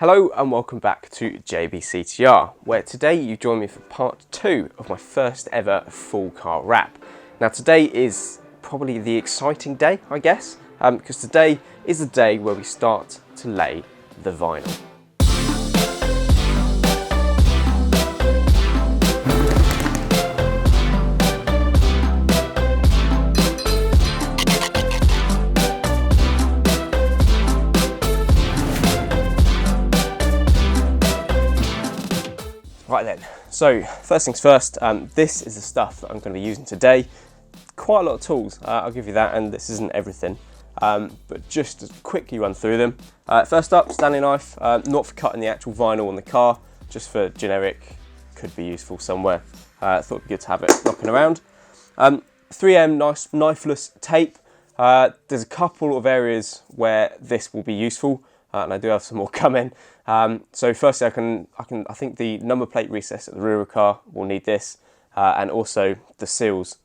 Hello and welcome back to JBCTR, where today you join me for part 2 of my first ever full car wrap. Now today is probably the exciting day, I guess, because today is the day where we start to lay the vinyl. Right then, so first things first, this is the stuff that I'm going to be using today. Quite a lot of tools, I'll give you that, and this isn't everything, but just to quickly run through them. First up, Stanley knife, not for cutting the actual vinyl on the car, just for generic, could be useful somewhere. Thought it'd be good to have it knocking around. 3M nice knifeless tape. There's a couple of areas where this will be useful, and I do have some more coming. So firstly, I think the number plate recess at the rear of the car will need this, and also the seals,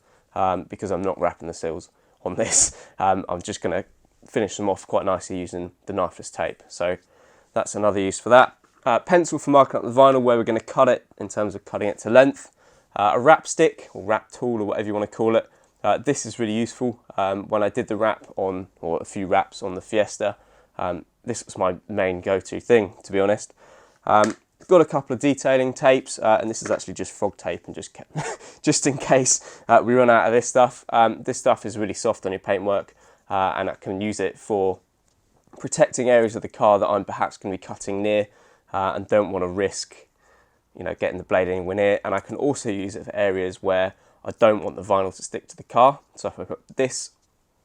because I'm not wrapping the seals on this. I'm just going to finish them off quite nicely using the knifeless tape. So that's another use for that. Pencil for marking up the vinyl where we're going to cut it in terms of cutting it to length. A wrap stick or wrap tool or whatever you want to call it. This is really useful. When I did the wrap on, or a few wraps on the Fiesta, this was my main go-to thing, to be honest. Got a couple of detailing tapes, and this is actually just frog tape, and just in case we run out of this stuff. This stuff is really soft on your paintwork, and I can use it for protecting areas of the car that I'm perhaps going to be cutting near, and don't want to risk, getting the blade anywhere near. And I can also use it for areas where I don't want the vinyl to stick to the car. So if I put this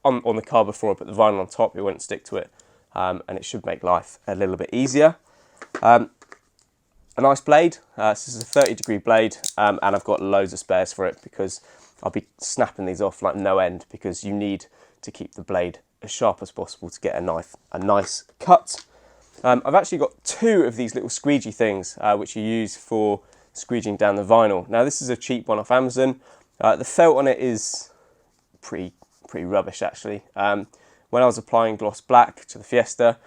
on the car before I put the vinyl on top, it won't stick to it. And it should make life a little bit easier. A nice blade. This is a 30-degree blade, and I've got loads of spares for it because I'll be snapping these off like no end, because you need to keep the blade as sharp as possible to get a nice cut. I've actually got 2 of these little squeegee things, which you use for squeegeeing down the vinyl. Now this is a cheap one off Amazon. The felt on it is pretty rubbish actually. When I was applying gloss black to the Fiesta,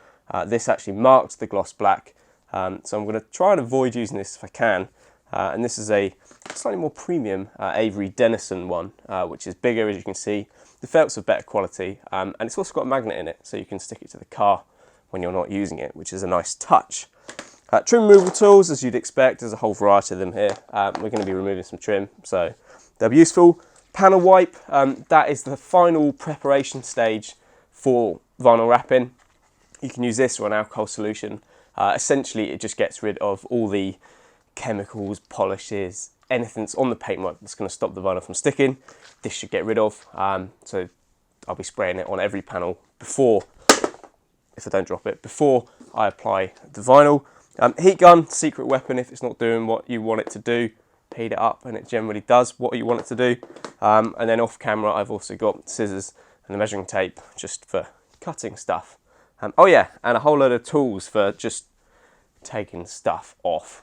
this actually marked the gloss black. So I'm going to try and avoid using this if I can. And this is a slightly more premium Avery Denison one, which is bigger, as you can see. The felt's of better quality, and it's also got a magnet in it, so you can stick it to the car when you're not using it, which is a nice touch. Trim removal tools, as you'd expect, there's a whole variety of them here. We're going to be removing some trim, so they'll be useful. Panel wipe, that is the final preparation stage for vinyl wrapping. You can use this or an alcohol solution. Essentially, it just gets rid of all the chemicals, polishes, anything that's on the paintwork that's going to stop the vinyl from sticking. This should get rid of. So I'll be spraying it on every panel before, if I don't drop it, before I apply the vinyl. Heat gun, secret weapon if it's not doing what you want it to do. Heat it up and it generally does what you want it to do. And then off camera, I've also got scissors and a measuring tape just for cutting stuff. Oh yeah, and a whole load of tools for just taking stuff off.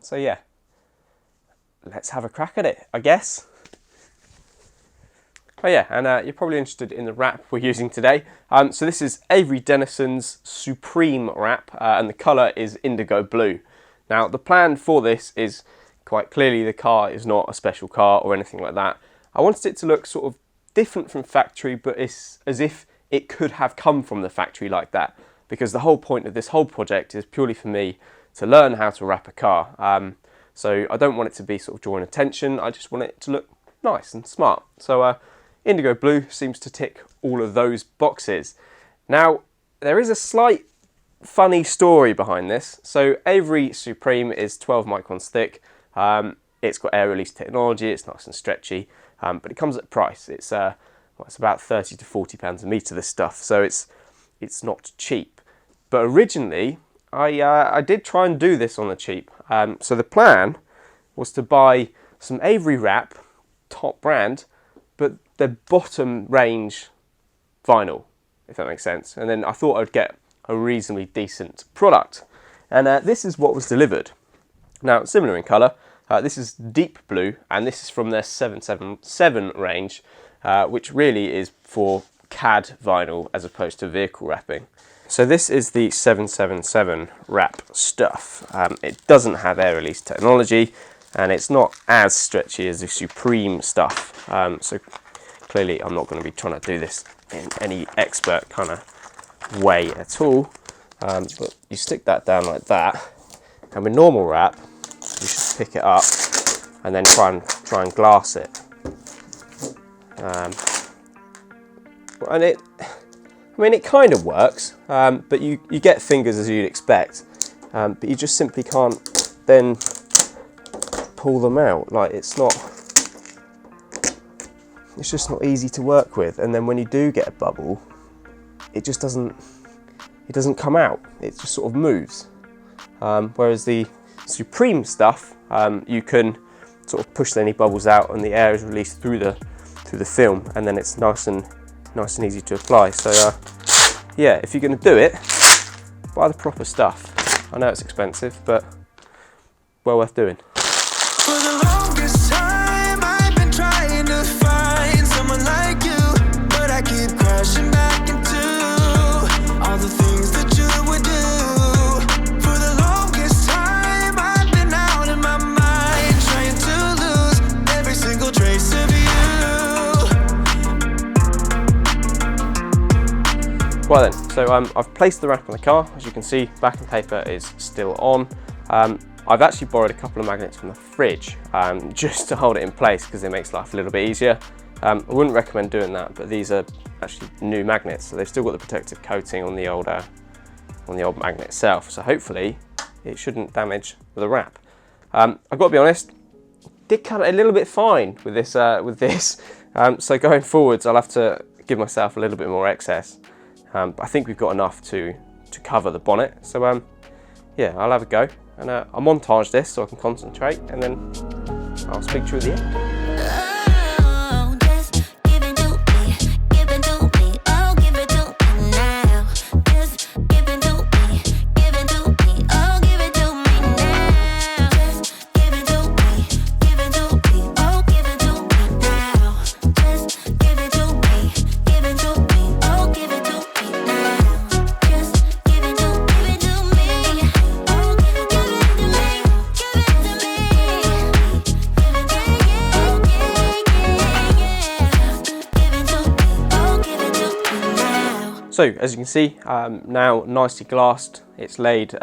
So yeah, let's have a crack at it, I guess. Oh yeah, and you're probably interested in the wrap we're using today. So this is Avery Denison's Supreme wrap, and the colour is indigo blue. Now the plan for this is quite clearly the car is not a special car or anything like that. I wanted it to look sort of different from factory, but it's as if it could have come from the factory like that, because the whole point of this whole project is purely for me to learn how to wrap a car. So I don't want it to be sort of drawing attention, I just want it to look nice and smart. So indigo blue seems to tick all of those boxes. Now there is a slight funny story behind this. So Avery Supreme is 12 microns thick. It's got air release technology, it's nice and stretchy, but it comes at a price. It's about 30 to 40 pounds a metre, this stuff, so it's not cheap. But originally, I did try and do this on the cheap. So the plan was to buy some Avery wrap, top brand, but the bottom range vinyl, if that makes sense. And then I thought I'd get a reasonably decent product. And this is what was delivered. Now, similar in colour. This is deep blue, and this is from their 777 range, which really is for CAD vinyl as opposed to vehicle wrapping. So this is the 777 wrap stuff. It doesn't have air release technology, and it's not as stretchy as the Supreme stuff. So clearly I'm not going to be trying to do this in any expert kind of way at all. But you stick that down like that, and with normal wrap, you should pick it up and then try and glass it. And it kind of works, but you get fingers as you'd expect, but you just simply can't then pull them out. Like, it's just not easy to work with. And then when you do get a bubble, it doesn't come out. It just sort of moves. Whereas the Supreme stuff, you can sort of push any bubbles out, and the air is released through the film, and then it's nice and easy to apply. So yeah, if you're going to do it, buy the proper stuff. I know it's expensive, but well worth doing. For the longest time, I've been trying to find someone like you, but I keep crashing back into all the things that you would do. For the longest time, I've been out of my mind, trying to lose every single trace of you. Right then, so I've placed the wrap on the car. As you can see, backing paper is still on. I've actually borrowed a couple of magnets from the fridge just to hold it in place, because it makes life a little bit easier. I wouldn't recommend doing that, but these are actually new magnets, so they've still got the protective coating on the old magnet itself. So hopefully it shouldn't damage the wrap. I've got to be honest, did cut it a little bit fine with this. So going forwards, I'll have to give myself a little bit more excess. But I think we've got enough to cover the bonnet. So yeah, I'll have a go, and I'll montage this so I can concentrate, and then I'll speak to you at the end. So as you can see, now nicely glassed, it's laid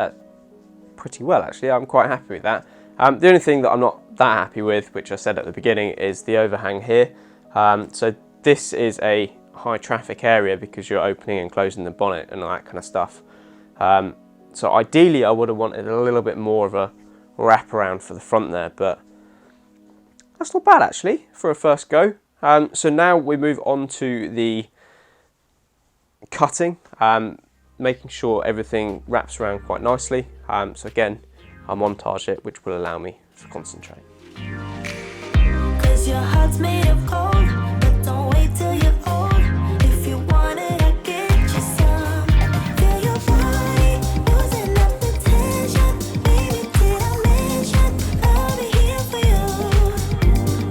pretty well actually. I'm quite happy with that. The only thing that I'm not that happy with, which I said at the beginning, is the overhang here. So this is a high traffic area because you're opening and closing the bonnet and all that kind of stuff. So ideally I would have wanted a little bit more of a wrap around for the front there, but that's not bad actually for a first go. So now we move on to the cutting, making sure everything wraps around quite nicely. So again, I'll montage it, which will allow me to concentrate. 'Cause your heart's made of gold, but don't wait till you're old. If you want it, I'll get you some. Feel your body losing up the tension. Baby, did I mention I'll be here for you?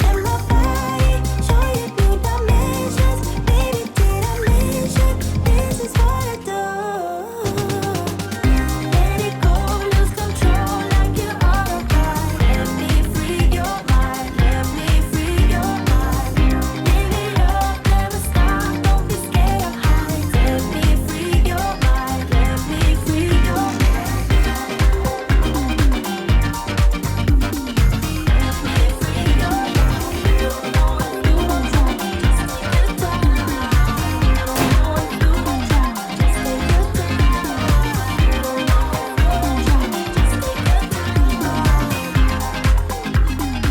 And my body show you new dimensions. Baby, did I mention this is what I do? Let it go, lose control like you're on a ride. Let me free your mind, let me free your mind. Live it up, never stop, don't be scared of heights. Let me free your mind, let me free your mind.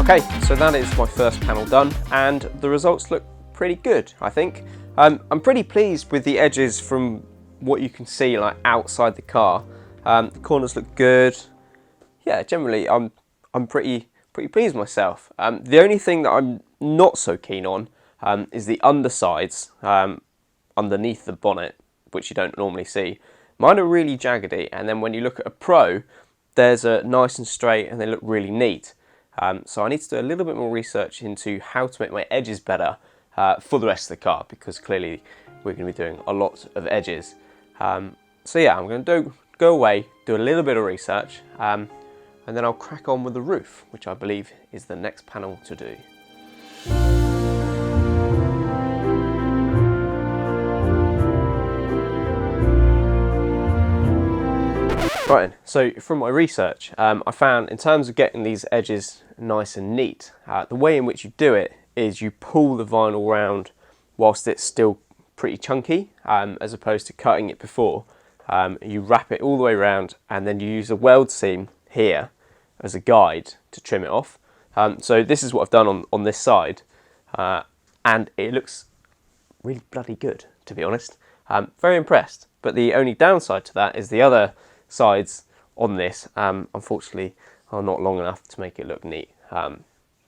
Okay, so that is my first panel done, and the results look pretty good, I think. I'm pretty pleased with the edges from what you can see like outside the car. The corners look good. Yeah, generally I'm pretty pleased with myself. The only thing that I'm not so keen on is the undersides underneath the bonnet, which you don't normally see. Mine are really jaggedy, and then when you look at a Pro, theirs are nice and straight and they look really neat. So I need to do a little bit more research into how to make my edges better for the rest of the car, because clearly we're going to be doing a lot of edges. So yeah, I'm going to go away, do a little bit of research, and then I'll crack on with the roof, which I believe is the next panel to do. Right then, so from my research, I found in terms of getting these edges nice and neat, the way in which you do it is you pull the vinyl round whilst it's still pretty chunky, as opposed to cutting it before. You wrap it all the way around and then you use a weld seam here as a guide to trim it off. So this is what I've done on this side, and it looks really bloody good, to be honest. Very impressed, but the only downside to that is the other sides on this, unfortunately, are not long enough to make it look neat.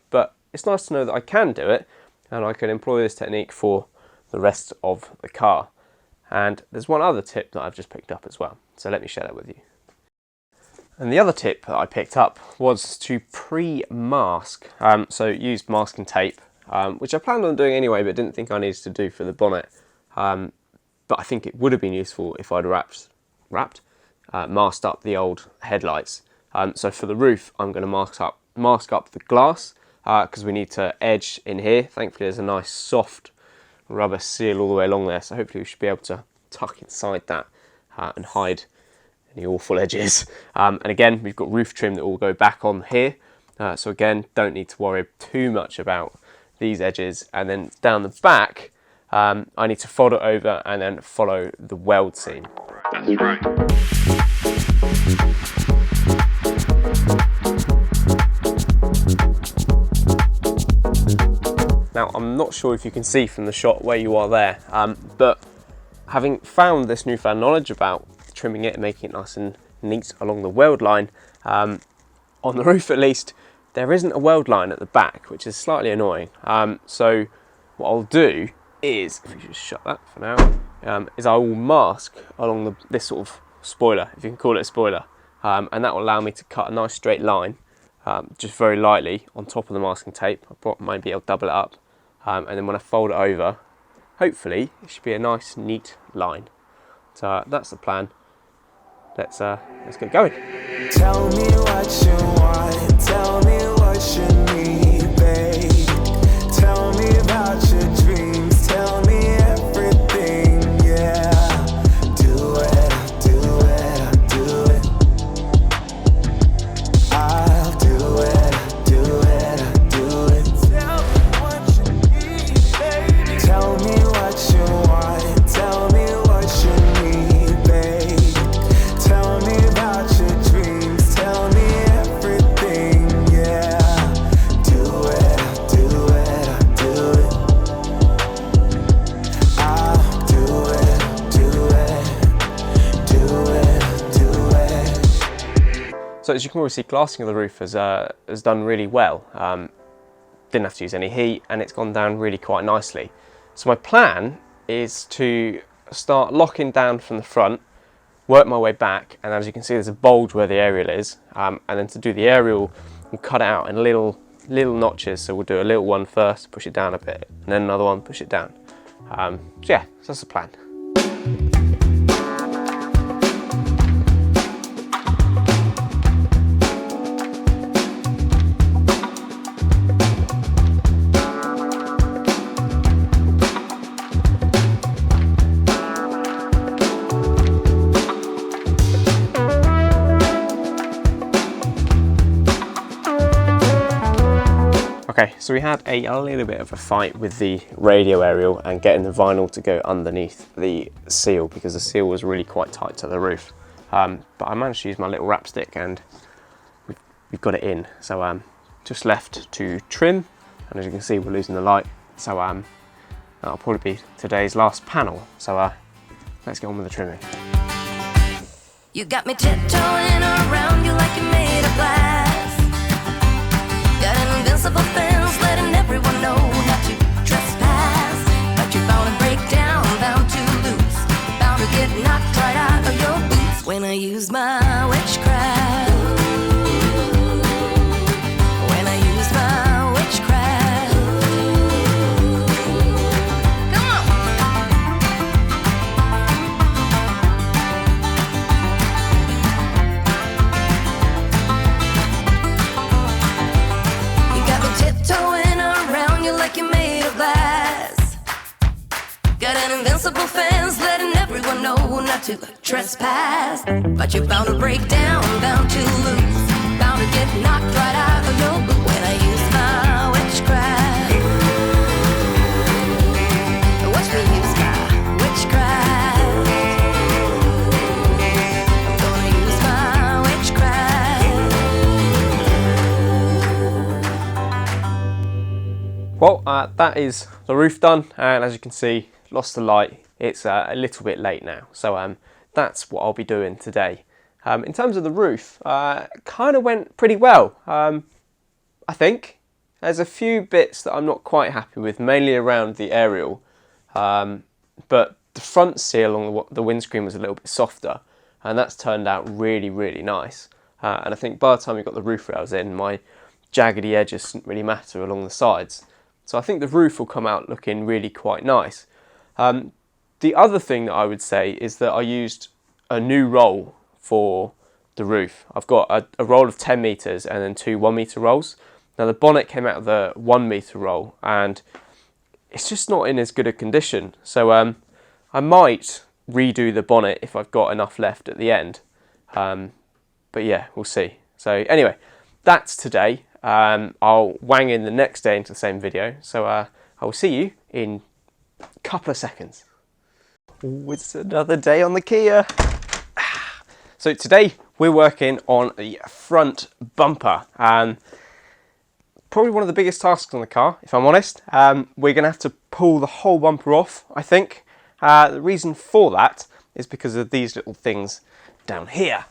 But it's nice to know that I can do it, and I can employ this technique for the rest of the car. And there's one other tip that I've just picked up as well, so let me share that with you. And the other tip that I picked up was to pre-mask. So use masking tape, which I planned on doing anyway, but didn't think I needed to do for the bonnet. But I think it would have been useful if I'd masked up the old headlights. So for the roof, I'm going to mask up the glass, because we need to edge in here. Thankfully, there's a nice soft rubber seal all the way along there, so hopefully we should be able to tuck inside that and hide any awful edges. And again, we've got roof trim that will go back on here, so again, don't need to worry too much about these edges. And then down the back, I need to fold it over and then follow the weld seam. That's right. Now, I'm not sure if you can see from the shot where you are there, but having found this newfound knowledge about trimming it and making it nice and neat along the weld line, on the roof at least, there isn't a weld line at the back, which is slightly annoying. So what I'll do is, if we just shut that for now, is I will mask along this sort of spoiler, if you can call it a spoiler, and that will allow me to cut a nice straight line, just very lightly on top of the masking tape. Maybe I'll double it up, and then when I fold it over, hopefully it should be a nice neat line. So that's the plan. Let's get going. Tell me what you want, tell me what you need, babe. Tell me about your dreams, tell me everything, yeah. Do it, I'll do it, I'll do it. I'll do it, I'll do it, I'll do it. Tell me what you need, baby. Tell me what you want, tell me what you need, babe. Tell me about your dreams, tell me everything, yeah. Do it, I'll do it, I'll do it. I'll do it, do it, do it, do it. So as you can already see, glassing of the roof has done really well. Didn't have to use any heat, and it's gone down really quite nicely. So my plan is to start locking down from the front, work my way back, and as you can see there's a bulge where the aerial is, and then to do the aerial we'll cut it out in little notches. So we'll do a little one first, push it down a bit, and then another one, push it down. So yeah, so that's the plan. Okay, so we had a little bit of a fight with the radio aerial and getting the vinyl to go underneath the seal, because the seal was really quite tight to the roof. But I managed to use my little wrap stick and we've got it in. So just left to trim, and as you can see we're losing the light. So that'll probably be today's last panel. So let's get on with the trimming. You got me tiptoeing around you like you're made of glass. Got an invincible fence letting everyone know not to trespass. But you're bound to break down, bound to lose, bound to get knocked right out of your boots when I use my witchcraft. When I use my witchcraft. Come on. Responsible fans letting everyone know not to trespass. But you're bound to break down, bound to lose, bound to get knocked right out of your boot when I use my witchcraft. Watch me use my witchcraft. I'm gonna use my witchcraft. Well, that is the roof done, and as you can see, lost the light. It's a little bit late now, so that's what I'll be doing today. In terms of the roof, kind of went pretty well, I think. There's a few bits that I'm not quite happy with, mainly around the aerial, but the front seal along the windscreen was a little bit softer, and that's turned out really, really nice. And I think by the time we got the roof rails in, my jaggedy edges didn't really matter along the sides. So I think the roof will come out looking really quite nice. The other thing that I would say is that I used a new roll for the roof. I've got a roll of 10 metres and then 2 1 metre rolls. Now the bonnet came out of the 1 metre roll and it's just not in as good a condition. So I might redo the bonnet if I've got enough left at the end. But yeah, we'll see. So anyway, that's today. I'll wang in the next day into the same video. So I will see you in a couple of seconds. Oh, it's another day on the Kia. So today we're working on the front bumper. Probably one of the biggest tasks on the car, if I'm honest. We're going to have to pull the whole bumper off, I think. The reason for that is because of these little things down here.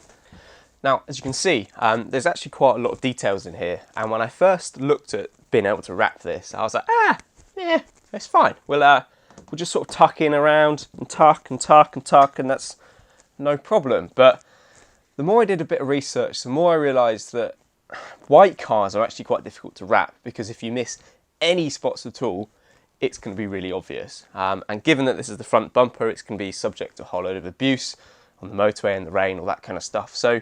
Now, as you can see, there's actually quite a lot of details in here. And when I first looked at being able to wrap this, I was like, yeah, it's fine. We'll just sort of tuck in around and tuck and tuck and tuck, and that's no problem. But the more I did a bit of research, the more I realised that white cars are actually quite difficult to wrap, because if you miss any spots at all, it's going to be really obvious. And given that this is the front bumper, it's going to be subject to a whole load of abuse on the motorway in the rain, all that kind of stuff. So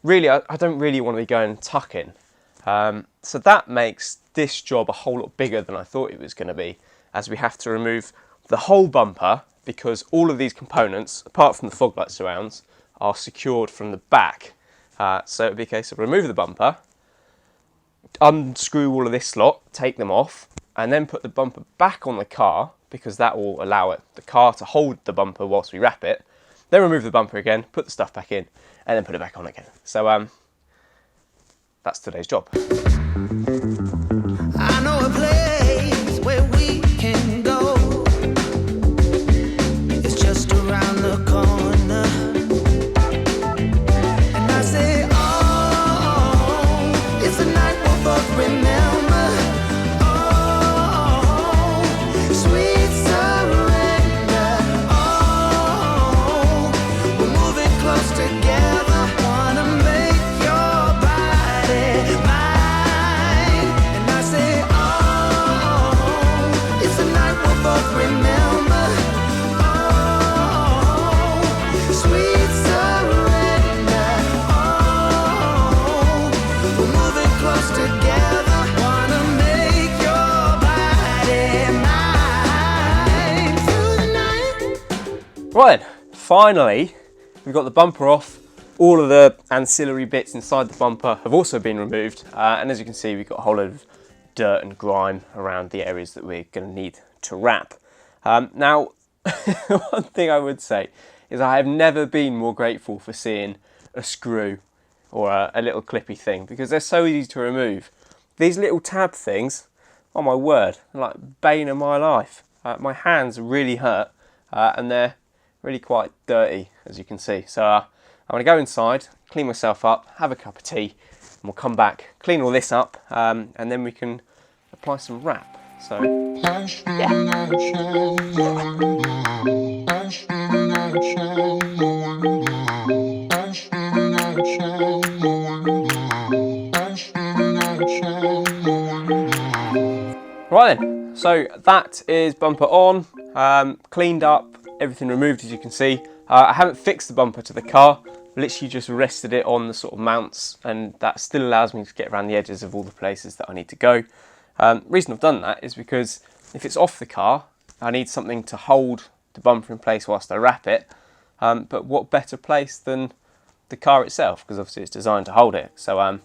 really, I don't really want to be going tucking. So that makes this job a whole lot bigger than I thought it was going to be, as we have to remove the whole bumper, because all of these components, apart from the fog light surrounds, are secured from the back. So it would be a case of remove the bumper, unscrew all of this slot, take them off, and then put the bumper back on the car, because that will allow the car to hold the bumper whilst we wrap it. Then remove the bumper again, put the stuff back in, and then put it back on again. So that's today's job. I know a place where we can go. It's just around the corner. And I say, oh, it's a night we'll both remember. Oh, sweet surrender. Oh, we're moving close together. Wanna make your body mine. And I say, oh, it's a night we'll both remember. Oh, sweet surrender. Oh, we're moving close together. Wanna make your body mine through the night. Right then, finally, we've got the bumper off. All of the ancillary bits inside the bumper have also been removed. And as you can see, we've got a whole load of dirt and grime around the areas that we're going to need to wrap. Now, one thing I would say is I have never been more grateful for seeing a screw or a little clippy thing, because they're so easy to remove. These little tab things, oh my word, they're like bane of my life. My hands really hurt, and they're really quite dirty, as you can see. So I'm going to go inside, clean myself up, have a cup of tea, and we'll come back, clean all this up, and then we can apply some wrap. So, right then, so that is bumper on, cleaned up, everything removed, as you can see. I haven't fixed the bumper to the car, literally just rested it on the sort of mounts, and that still allows me to get around the edges of all the places that I need to go. Reason I've done that is because if it's off the car, I need something to hold the bumper in place whilst I wrap it. But what better place than the car itself, because obviously it's designed to hold it. So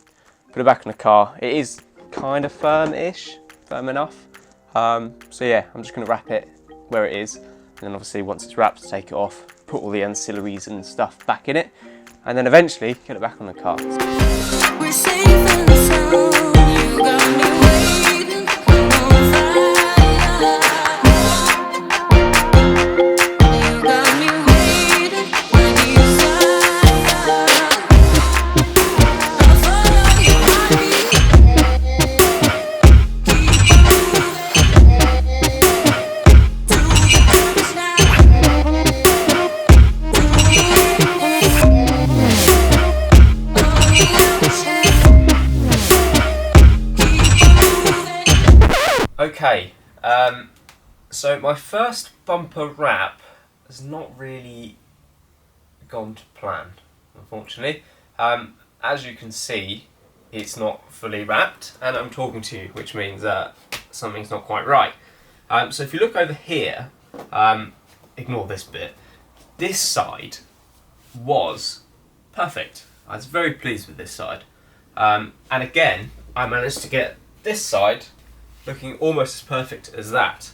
put it back in the car. It is kind of firm-ish, firm enough. So yeah, I'm just going to wrap it where it is, and then obviously once it's wrapped, take it off, put all the ancillaries and stuff back in it, and then eventually get it back on the car. We're safe in the sound. You got me waiting on fire. You got me waiting when you sigh. I'll follow your heartbeat. Keep moving to the finish Okay, so my first bumper wrap has not really gone to plan, unfortunately. As you can see, it's not fully wrapped, and I'm talking to you, which means something's not quite right. So if you look over here, ignore this bit, this side was perfect. I was very pleased with this side. And again, I managed to get this side looking almost as perfect as that.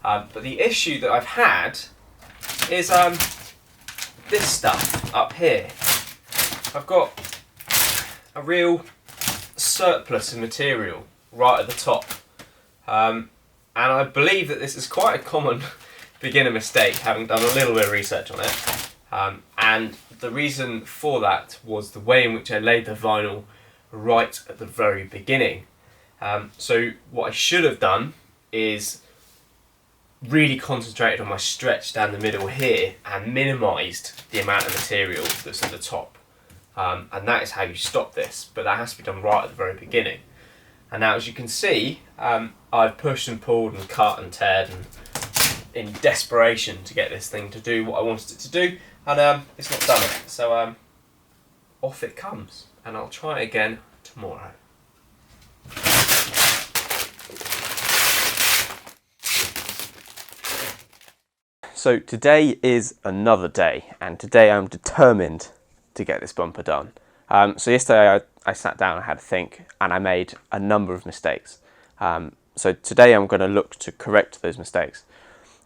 But the issue that I've had is this stuff up here. I've got a real surplus of material right at the top. And I believe that this is quite a common beginner mistake, having done a little bit of research on it. And the reason for that was the way in which I laid the vinyl right at the very beginning. So what I should have done is really concentrated on my stretch down the middle here and minimised the amount of material that's at the top. And that is how you stop this, but that has to be done right at the very beginning. And now, as you can see, I've pushed and pulled and cut and teared and in desperation to get this thing to do what I wanted it to do, and it's not done it. So off it comes, and I'll try it again tomorrow. So today is another day, and today I'm determined to get this bumper done. So yesterday I sat down, I had a think, and I made a number of mistakes. So today I'm going to look to correct those mistakes.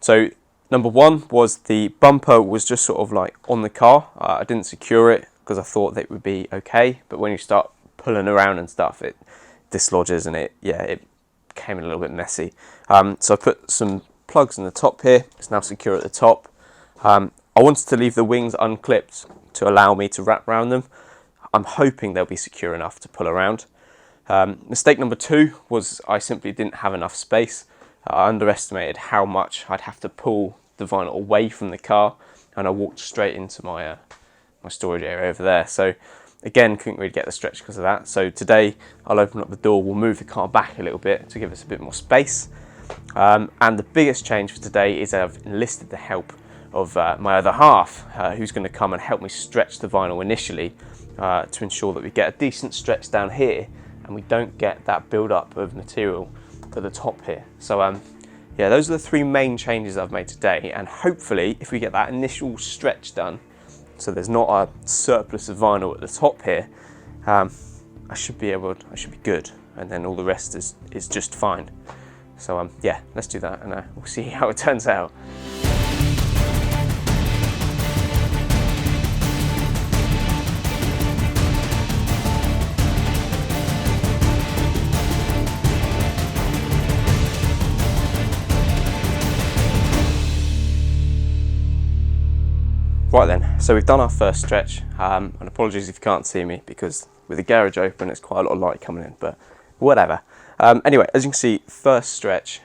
So number one was the bumper was just sort of like on the car. I didn't secure it because I thought that it would be okay, but when you start pulling around and stuff, it dislodges and it came in a little bit messy. So I put some plugs in the top here. It's now secure at the top. I wanted to leave the wings unclipped to allow me to wrap around them. I'm hoping they'll be secure enough to pull around. Mistake number two was I simply didn't have enough space. I underestimated how much I'd have to pull the vinyl away from the car, and I walked straight into my my storage area over there. So again, couldn't really get the stretch because of that. So today I'll open up the door, we'll move the car back a little bit to give us a bit more space. And the biggest change for today is I've enlisted the help of my other half, who's going to come and help me stretch the vinyl initially to ensure that we get a decent stretch down here and we don't get that build up of material at the top here. So yeah, those are the three main changes I've made today, and hopefully if we get that initial stretch done, so there's not a surplus of vinyl at the top here, I should be good, and then all the rest is just fine. So yeah, let's do that, and we'll see how it turns out. Right then, so we've done our first stretch, and apologies if you can't see me because with the garage open it's quite a lot of light coming in, but whatever. Anyway, as you can see, first stretch,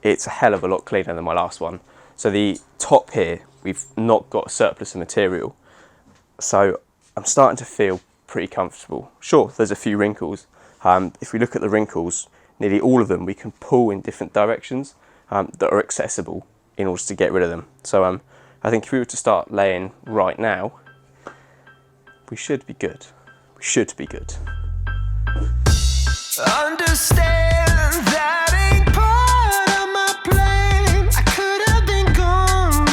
it's a hell of a lot cleaner than my last one. So the top here, we've not got a surplus of material, so I'm starting to feel pretty comfortable. Sure, there's a few wrinkles. If we look at the wrinkles, nearly all of them we can pull in different directions that are accessible in order to get rid of them. So I think if we were to start laying right now, we should be good. We should be good. Understand that ain't part of my plan. I could have been gone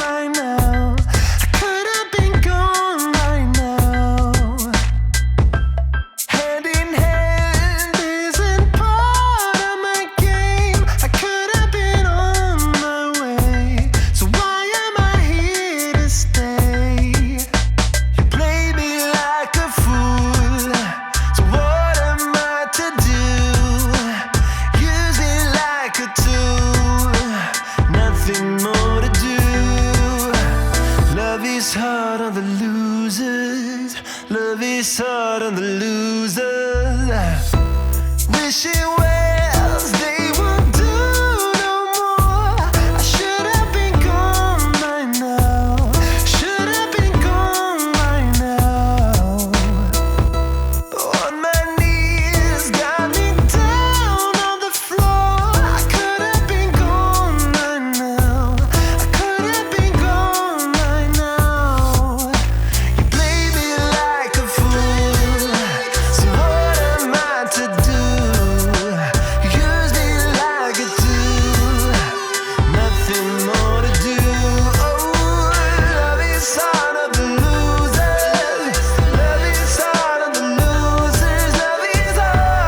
wishing wells they won't do no more. I should have been gone by now. Should have been gone by now. On my knees, got me down on the floor. I could have been gone by now. I could have been gone by now. You played me like a fool. So what am I to do? You used me like a tool. Nothing more to do. Oh, love is hard on the losers. Love is hard on the losers. Love is hard.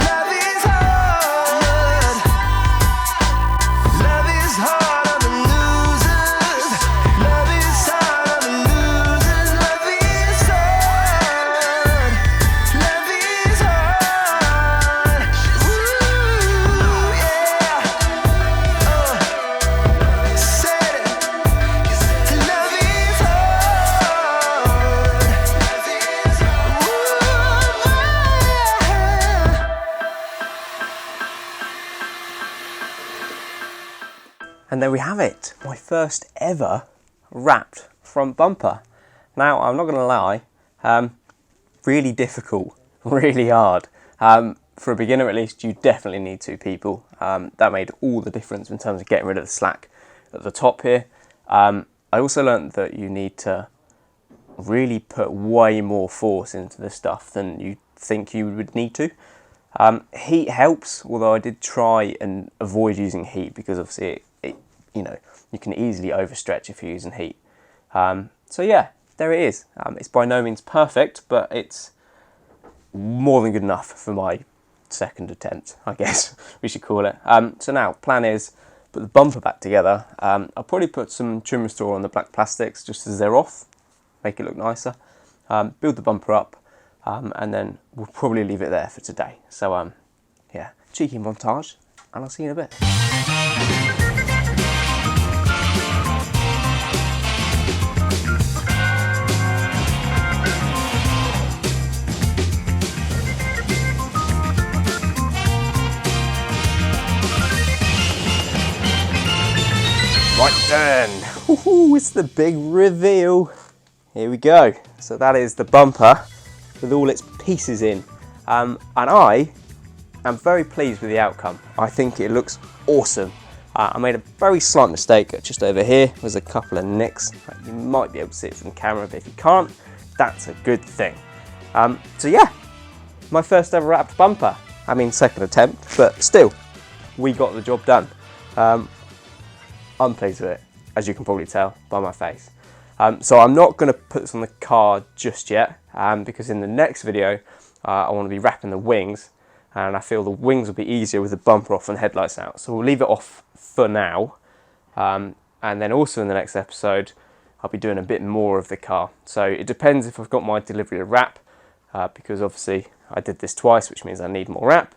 Love is hard. Love is hard on the losers. Love is hard on the losers. Love is hard. Love is hard. Ooh, yeah. Said it. Love is hard. And there we have it, my first ever wrapped front bumper. Now, I'm not going to lie, really difficult, really hard. For a beginner at least, you definitely need two people. That made all the difference in terms of getting rid of the slack at the top here. I also learned that you need to really put way more force into the stuff than you think you would need to. Heat helps, although I did try and avoid using heat because obviously it you know, you can easily overstretch if you're using heat. So yeah, there it is. It's by no means perfect, but it's more than good enough for my second attempt, I guess we should call it. So now, plan is put the bumper back together. I'll probably put some trim restore on the black plastics just as they're off, make it look nicer. Build the bumper up, and then we'll probably leave it there for today. So yeah, cheeky montage, and I'll see you in a bit. Right then, woohoo, it's the big reveal. Here we go. So that is the bumper with all its pieces in. And I am very pleased with the outcome. I think it looks awesome. I made a very slight mistake just over here. There's a couple of nicks. You might be able to see it from the camera, but if you can't, that's a good thing. So yeah, my first ever wrapped bumper. I mean, second attempt, but still, we got the job done. I'm pleased with it, as you can probably tell by my face. So I'm not going to put this on the car just yet, because in the next video I want to be wrapping the wings, and I feel the wings will be easier with the bumper off and headlights out. So we'll leave it off for now, and then also in the next episode I'll be doing a bit more of the car. So it depends if I've got my delivery to wrap, because obviously I did this twice, which means I need more wrap.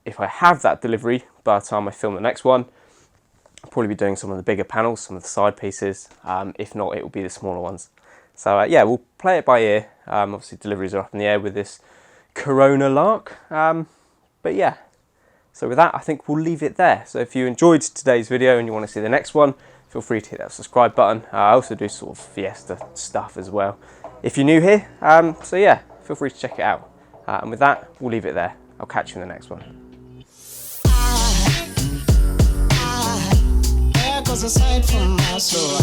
If I have that delivery by the time I film the next one, I'll probably be doing some of the bigger panels, some of the side pieces. If not, it will be the smaller ones. So yeah, we'll play it by ear. Obviously deliveries are up in the air with this Corona lark. But yeah, so with that, I think we'll leave it there. So if you enjoyed today's video and you want to see the next one, feel free to hit that subscribe button. I also do sort of Fiesta stuff as well, if you're new here. So yeah, feel free to check it out. And with that, we'll leave it there. I'll catch you in the next one. Echoes aside from my soul.